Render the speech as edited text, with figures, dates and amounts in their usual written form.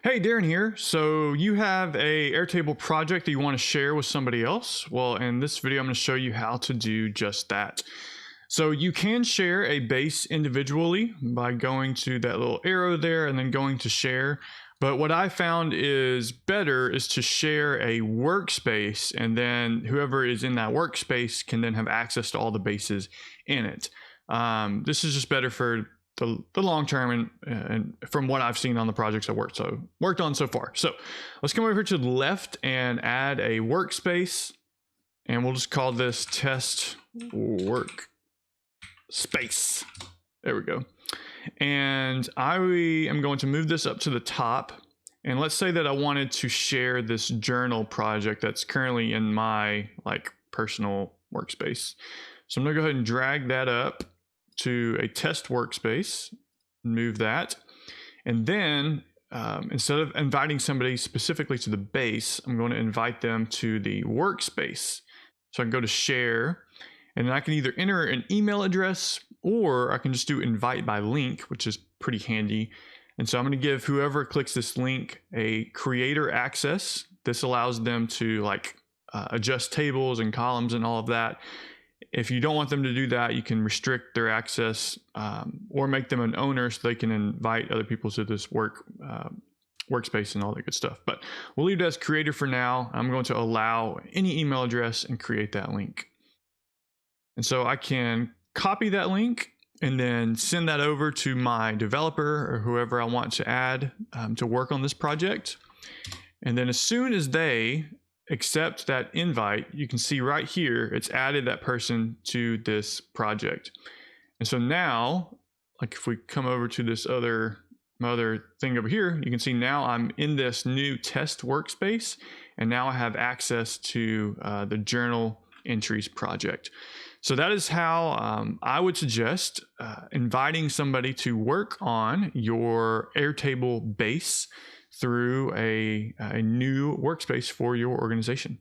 Hey, Darren here. So you have a Airtable project that you want to share with somebody else? Well, in this video, I'm going to show you how to do just that. So you can share a base individually by going to that little arrow there and then going to share. But what I found is better is to share a workspace, and then whoever is in that workspace can then have access to all the bases in it. This is just better for the long term, and from what I've seen on the projects I worked on so far. So let's come over to the left and add a workspace, and we'll just call this test workspace. There we go. And I am going to move this up to the top. And let's say that I wanted to share this journal project that's currently in my personal workspace. So I'm gonna go ahead and drag that up to a test workspace, move that. And then instead of inviting somebody specifically to the base, I'm going to invite them to the workspace. So I can go to share, and then I can either enter an email address or I can just do invite by link, which is pretty handy. And so I'm going to give whoever clicks this link a creator access. This allows them to adjust tables and columns and all of that. If you don't want them to do that, you can restrict their access or make them an owner so they can invite other people to this workspace and all that good stuff. But we'll leave it as creator for now. I'm going to allow any email address and create that link. And so I can copy that link and then send that over to my developer or whoever I want to add to work on this project. And then as soon as they accept that invite, you can see right here, it's added that person to this project. And so now, if we come over to this my other thing over here, you can see now I'm in this new test workspace, and now I have access to the journal entries project. So that is how I would suggest inviting somebody to work on your Airtable base through a new workspace for your organization.